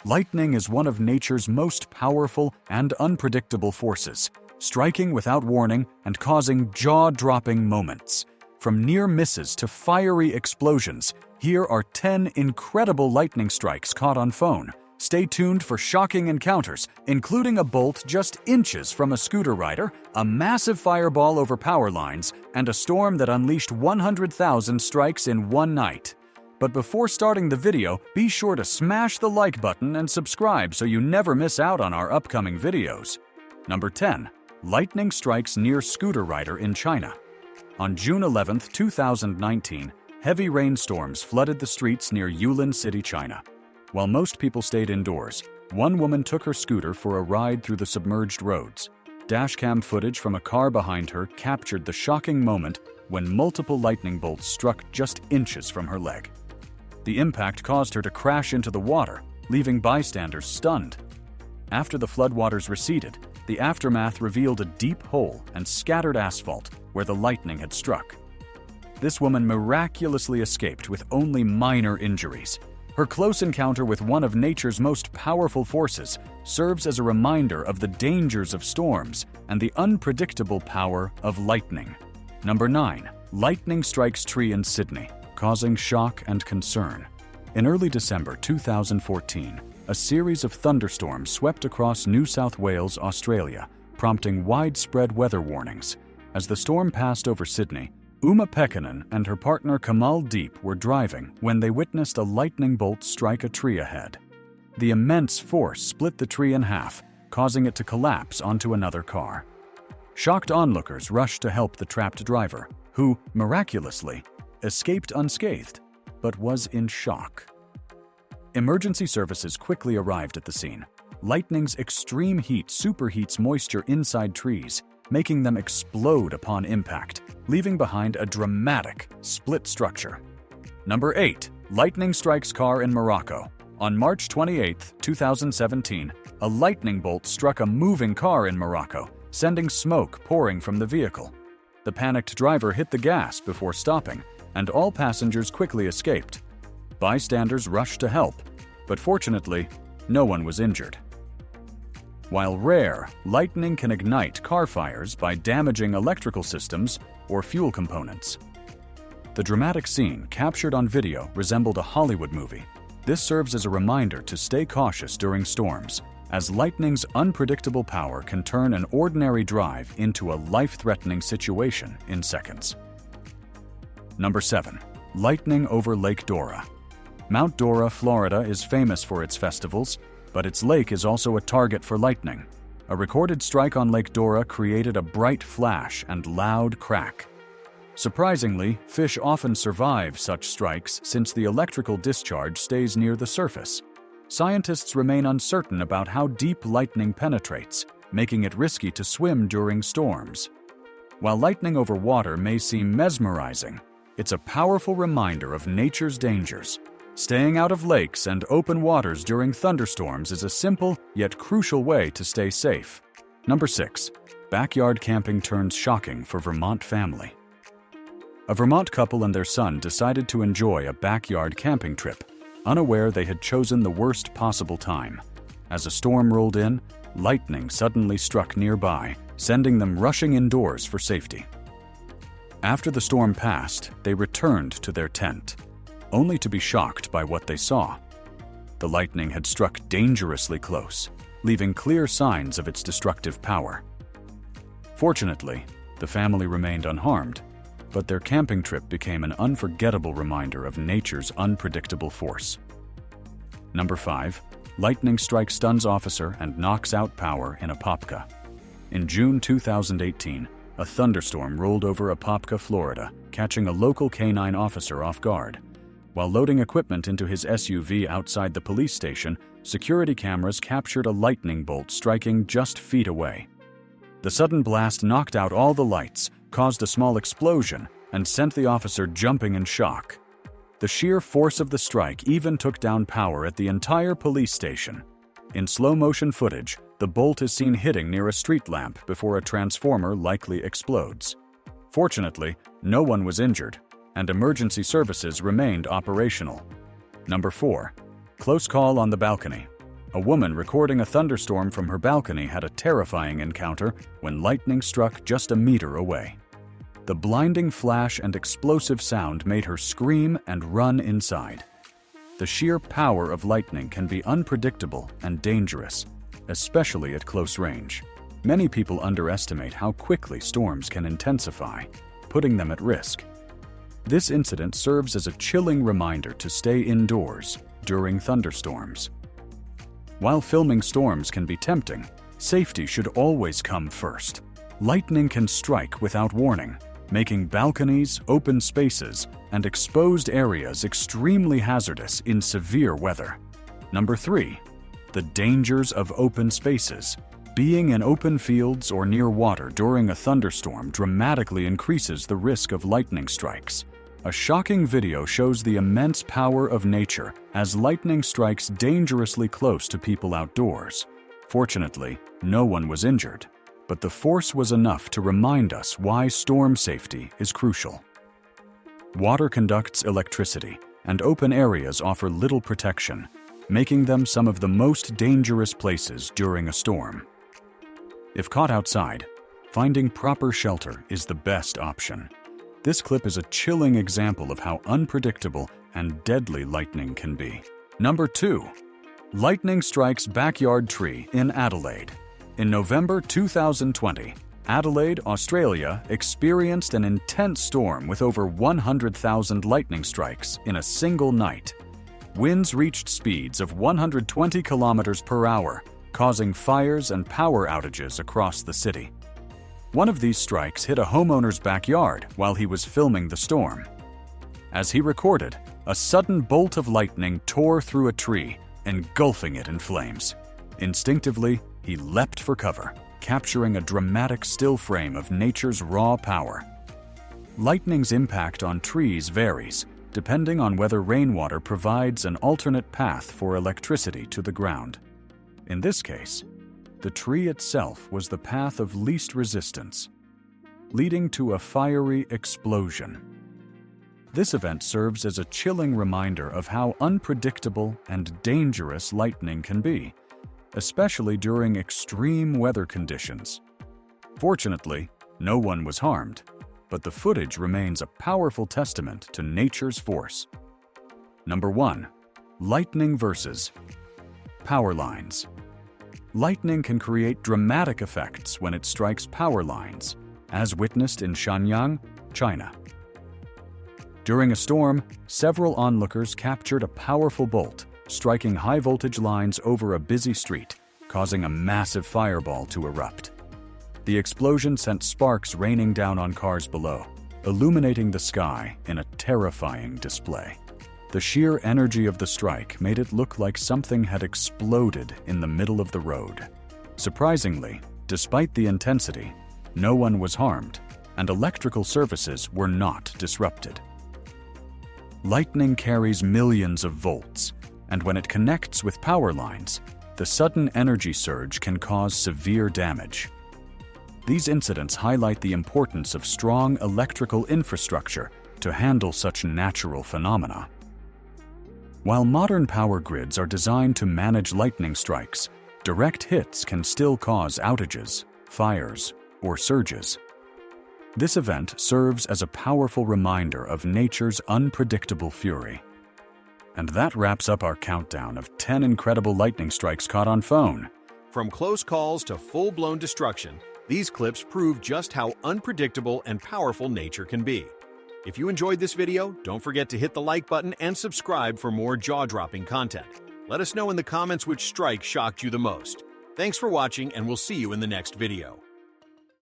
Lightning is one of nature's most powerful and unpredictable forces, striking without warning and causing jaw-dropping moments. From near misses to fiery explosions, here are 10 incredible lightning strikes caught on phone. Stay tuned for shocking encounters, including a bolt just inches from a scooter rider, a massive fireball over power lines, and a storm that unleashed 100,000 strikes in one night. But before starting the video, be sure to smash the like button and subscribe so you never miss out on our upcoming videos. Number 10. Lightning strikes near scooter rider in China. On June 11, 2019, heavy rainstorms flooded the streets near Yulin City, China. While most people stayed indoors, one woman took her scooter for a ride through the submerged roads. Dashcam footage from a car behind her captured the shocking moment when multiple lightning bolts struck just inches from her leg. The impact caused her to crash into the water, leaving bystanders stunned. After the floodwaters receded, the aftermath revealed a deep hole and scattered asphalt where the lightning had struck. This woman miraculously escaped with only minor injuries. Her close encounter with one of nature's most powerful forces serves as a reminder of the dangers of storms and the unpredictable power of lightning. Number 9. Lightning strikes tree in Sydney, causing shock and concern. In early December 2014, a series of thunderstorms swept across New South Wales, Australia, prompting widespread weather warnings. As the storm passed over Sydney, Uma Pekkanen and her partner Kamal Deep were driving when they witnessed a lightning bolt strike a tree ahead. The immense force split the tree in half, causing it to collapse onto another car. Shocked onlookers rushed to help the trapped driver, who, miraculously, escaped unscathed, but was in shock. Emergency services quickly arrived at the scene. Lightning's extreme heat superheats moisture inside trees, making them explode upon impact, leaving behind a dramatic, split structure. Number 8. Lightning strikes car in Morocco. On March 28, 2017, a lightning bolt struck a moving car in Morocco, sending smoke pouring from the vehicle. The panicked driver hit the gas before stopping, and all passengers quickly escaped. Bystanders rushed to help, but fortunately, no one was injured. While rare, lightning can ignite car fires by damaging electrical systems or fuel components. The dramatic scene captured on video resembled a Hollywood movie. This serves as a reminder to stay cautious during storms, as lightning's unpredictable power can turn an ordinary drive into a life-threatening situation in seconds. Number 7. Lightning over Lake Dora. Mount Dora, Florida is famous for its festivals, but its lake is also a target for lightning. A recorded strike on Lake Dora created a bright flash and loud crack. Surprisingly, fish often survive such strikes since the electrical discharge stays near the surface. Scientists remain uncertain about how deep lightning penetrates, making it risky to swim during storms. While lightning over water may seem mesmerizing, it's a powerful reminder of nature's dangers. Staying out of lakes and open waters during thunderstorms is a simple yet crucial way to stay safe. Number 6. Backyard camping turns shocking for Vermont family. A Vermont couple and their son decided to enjoy a backyard camping trip, unaware they had chosen the worst possible time. As a storm rolled in, lightning suddenly struck nearby, sending them rushing indoors for safety. After the storm passed, they returned to their tent, only to be shocked by what they saw. The lightning had struck dangerously close, leaving clear signs of its destructive power. Fortunately, the family remained unharmed, but their camping trip became an unforgettable reminder of nature's unpredictable force. Number 5. Lightning strikes stuns officer and knocks out power in Apopka. In June 2018, a thunderstorm rolled over Apopka, Florida, catching a local canine officer off guard. While loading equipment into his SUV outside the police station, security cameras captured a lightning bolt striking just feet away. The sudden blast knocked out all the lights, caused a small explosion, and sent the officer jumping in shock. The sheer force of the strike even took down power at the entire police station. In slow-motion footage, the bolt is seen hitting near a street lamp before a transformer likely explodes. Fortunately, no one was injured, and emergency services remained operational. Number 4. Close call on the balcony. A woman recording a thunderstorm from her balcony had a terrifying encounter when lightning struck just a meter away. The blinding flash and explosive sound made her scream and run inside. The sheer power of lightning can be unpredictable and dangerous, especially at close range. Many people underestimate how quickly storms can intensify, putting them at risk. This incident serves as a chilling reminder to stay indoors during thunderstorms. While filming storms can be tempting, safety should always come first. Lightning can strike without warning, making balconies, open spaces, and exposed areas extremely hazardous in severe weather. Number 3. The dangers of open spaces. Being in open fields or near water during a thunderstorm dramatically increases the risk of lightning strikes. A shocking video shows the immense power of nature as lightning strikes dangerously close to people outdoors. Fortunately, no one was injured, but the force was enough to remind us why storm safety is crucial. Water conducts electricity, and open areas offer little protection, making them some of the most dangerous places during a storm. If caught outside, finding proper shelter is the best option. This clip is a chilling example of how unpredictable and deadly lightning can be. Number 2. Lightning strikes backyard tree in Adelaide. In November 2020, Adelaide, Australia, experienced an intense storm with over 100,000 lightning strikes in a single night. Winds reached speeds of 120 kilometers per hour, causing fires and power outages across the city. One of these strikes hit a homeowner's backyard while he was filming the storm. As he recorded, a sudden bolt of lightning tore through a tree, engulfing it in flames. Instinctively, he leapt for cover, capturing a dramatic still frame of nature's raw power. Lightning's impact on trees varies, depending on whether rainwater provides an alternate path for electricity to the ground. In this case, the tree itself was the path of least resistance, leading to a fiery explosion. This event serves as a chilling reminder of how unpredictable and dangerous lightning can be, especially during extreme weather conditions. Fortunately, no one was harmed, but the footage remains a powerful testament to nature's force. Number 1. Lightning versus power lines. Lightning can create dramatic effects when it strikes power lines, as witnessed in Shenyang, China. During a storm, several onlookers captured a powerful bolt, striking high-voltage lines over a busy street, causing a massive fireball to erupt. The explosion sent sparks raining down on cars below, illuminating the sky in a terrifying display. The sheer energy of the strike made it look like something had exploded in the middle of the road. Surprisingly, despite the intensity, no one was harmed, and electrical services were not disrupted. Lightning carries millions of volts, and when it connects with power lines, the sudden energy surge can cause severe damage. These incidents highlight the importance of strong electrical infrastructure to handle such natural phenomena. While modern power grids are designed to manage lightning strikes, direct hits can still cause outages, fires, or surges. This event serves as a powerful reminder of nature's unpredictable fury. And that wraps up our countdown of 10 incredible lightning strikes caught on phone. From close calls to full-blown destruction, these clips prove just how unpredictable and powerful nature can be. If you enjoyed this video, don't forget to hit the like button and subscribe for more jaw-dropping content. Let us know in the comments which strike shocked you the most. Thanks for watching, and we'll see you in the next video.